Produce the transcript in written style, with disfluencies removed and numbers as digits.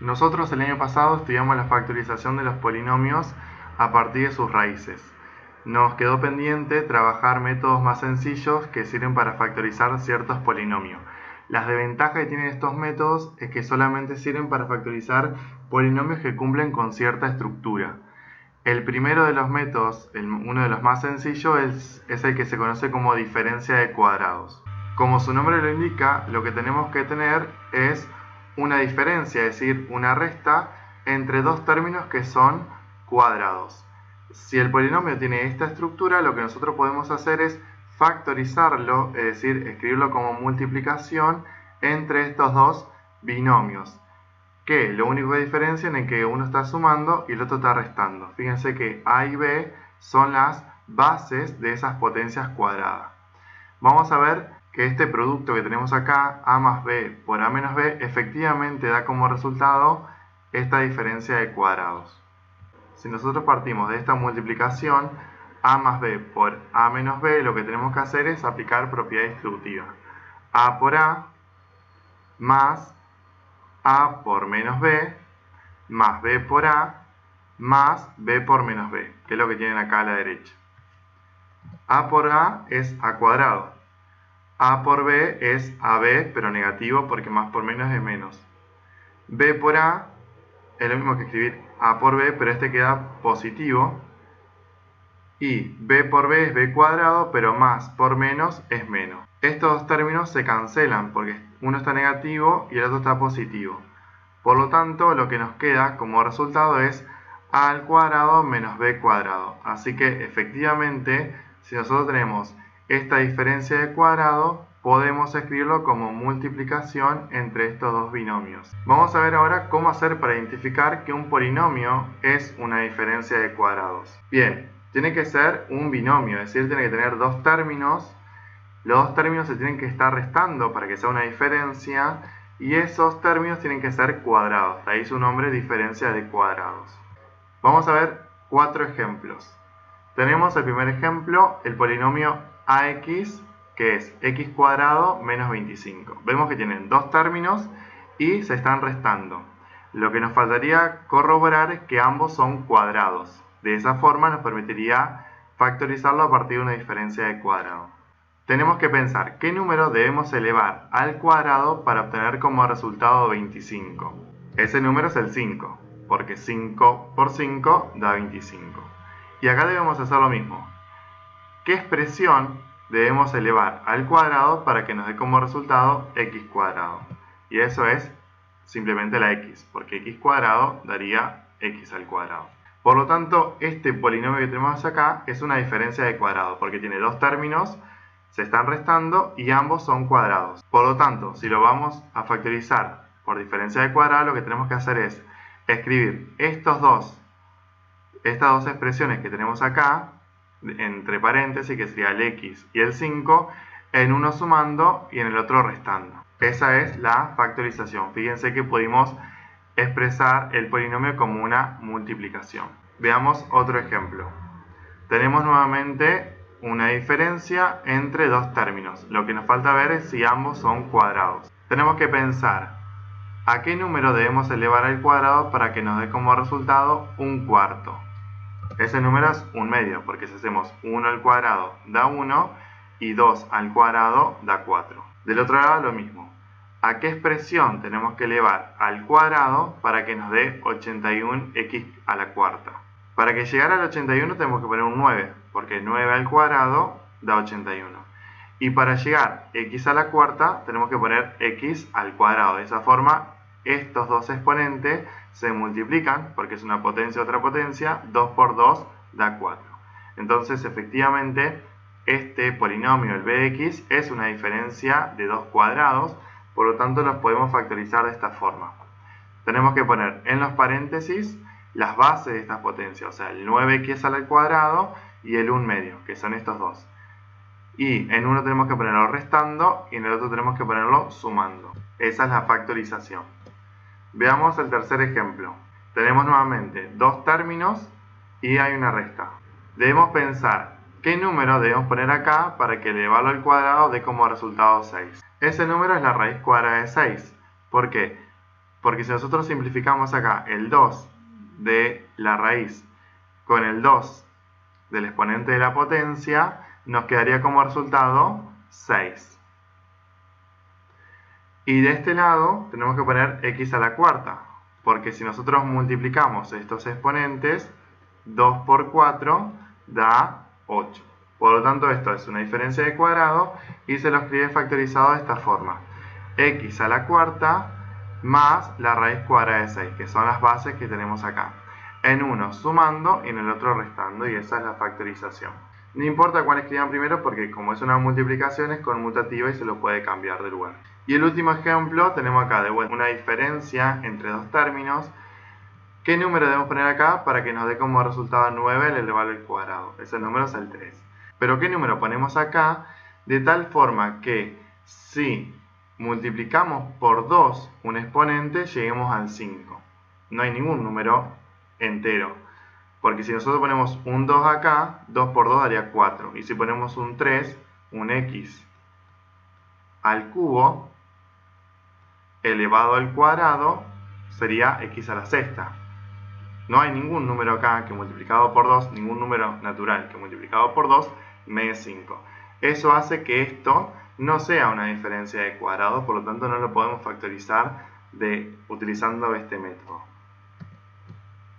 Nosotros el año pasado estudiamos la factorización de los polinomios a partir de sus raíces. Nos quedó pendiente trabajar métodos más sencillos que sirven para factorizar ciertos polinomios. Las desventajas que tienen estos métodos es que solamente sirven para factorizar polinomios que cumplen con cierta estructura. El primero de los métodos, uno de los más sencillos, es el que se conoce como diferencia de cuadrados. Como su nombre lo indica, lo que tenemos que tener es una diferencia, es decir, una resta entre dos términos que son cuadrados. Si el polinomio tiene esta estructura, lo que nosotros podemos hacer es factorizarlo, es decir, escribirlo como multiplicación entre estos dos binomios, que lo único que diferencian es que uno está sumando y el otro está restando. Fíjense que A y B son las bases de esas potencias cuadradas. Vamos a ver que este producto que tenemos acá, A más B por A menos B, efectivamente da como resultado esta diferencia de cuadrados. Si nosotros partimos de esta multiplicación, A más B por A menos B, lo que tenemos que hacer es aplicar propiedad distributiva. A por A más A por menos B más B por A más B por menos B, que es lo que tienen acá a la derecha. A por A es A cuadrado. A por B es AB, pero negativo porque más por menos es menos. B por A es lo mismo que escribir A por B, pero este queda positivo. Y B por B es B cuadrado, pero más por menos es menos. Estos dos términos se cancelan porque uno está negativo y el otro está positivo. Por lo tanto, lo que nos queda como resultado es A al cuadrado menos B cuadrado. Así que efectivamente, si nosotros tenemos esta diferencia de cuadrado, podemos escribirlo como multiplicación entre estos dos binomios. Vamos a ver ahora cómo hacer para identificar que un polinomio es una diferencia de cuadrados. Bien, tiene que ser un binomio, es decir, tiene que tener dos términos. Los dos términos se tienen que estar restando para que sea una diferencia y esos términos tienen que ser cuadrados. De ahí su nombre, diferencia de cuadrados. Vamos a ver 4 ejemplos. Tenemos el primer ejemplo, el polinomio AX, que es x cuadrado menos 25. Vemos que tienen dos términos y se están restando. Lo que nos faltaría corroborar es que ambos son cuadrados. De esa forma nos permitiría factorizarlo a partir de una diferencia de cuadrado. Tenemos que pensar qué número debemos elevar al cuadrado para obtener como resultado 25. Ese número es el 5, porque 5 por 5 da 25. Y acá debemos hacer lo mismo. ¿Qué expresión debemos elevar al cuadrado para que nos dé como resultado x cuadrado? Y eso es simplemente la x, porque x cuadrado daría x al cuadrado. Por lo tanto, este polinomio que tenemos acá es una diferencia de cuadrado, porque tiene dos términos, se están restando y ambos son cuadrados. Por lo tanto, si lo vamos a factorizar por diferencia de cuadrado, lo que tenemos que hacer es escribir estas dos expresiones que tenemos acá, entre paréntesis, que sería el x y el 5, en uno sumando y en el otro restando. Esa es la factorización. Fíjense que pudimos expresar el polinomio como una multiplicación. Veamos otro ejemplo. Tenemos nuevamente una diferencia entre dos términos. Lo que nos falta ver es si ambos son cuadrados. Tenemos que pensar a qué número debemos elevar al cuadrado para que nos dé como resultado un cuarto. Ese número es un medio, porque si hacemos 1 al cuadrado da 1 y 2 al cuadrado da 4. Del otro lado lo mismo. ¿A qué expresión tenemos que elevar al cuadrado para que nos dé 81x a la cuarta? Para que llegara al 81 tenemos que poner un 9, porque 9 al cuadrado da 81. Y para llegar x a la cuarta tenemos que poner x al cuadrado. De esa forma, estos dos exponentes se multiplican, porque es una potencia otra potencia, 2 por 2 da 4. Entonces, efectivamente, este polinomio, el b de x, es una diferencia de dos cuadrados, por lo tanto los podemos factorizar de esta forma. Tenemos que poner en los paréntesis las bases de estas potencias, o sea, el 9x al cuadrado y el 1 medio, que son estos dos. Y en uno tenemos que ponerlo restando y en el otro tenemos que ponerlo sumando. Esa es la factorización. Veamos el tercer ejemplo. Tenemos nuevamente dos términos y hay una resta. Debemos pensar qué número debemos poner acá para que elevarlo al cuadrado dé como resultado 6. Ese número es la raíz cuadrada de 6. ¿Por qué? Porque si nosotros simplificamos acá el 2 de la raíz con el 2 del exponente de la potencia, nos quedaría como resultado 6. Y de este lado tenemos que poner x a la cuarta, porque si nosotros multiplicamos estos exponentes, 2 por 4 da 8. Por lo tanto, esto es una diferencia de cuadrado y se lo escribe factorizado de esta forma. X a la cuarta más la raíz cuadrada de 6, que son las bases que tenemos acá. En uno sumando y en el otro restando, y esa es la factorización. No importa cuál escriban primero porque como es una multiplicación es conmutativa y se lo puede cambiar de lugar. Y el último ejemplo tenemos acá de vuelta una diferencia entre dos términos. ¿Qué número debemos poner acá para que nos dé como resultado 9 elevado al cuadrado? Ese número es el 3. Pero ¿qué número ponemos acá? De tal forma que si multiplicamos por 2 un exponente, lleguemos al 5. No hay ningún número entero. Porque si nosotros ponemos un 2 acá, 2 por 2 daría 4. Y si ponemos un 3, un x al cubo elevado al cuadrado sería x a la sexta. No hay ningún número acá que multiplicado por 2, ningún número natural que multiplicado por 2 me dé 5. Eso hace que esto no sea una diferencia de cuadrados, por lo tanto no lo podemos factorizar utilizando este método.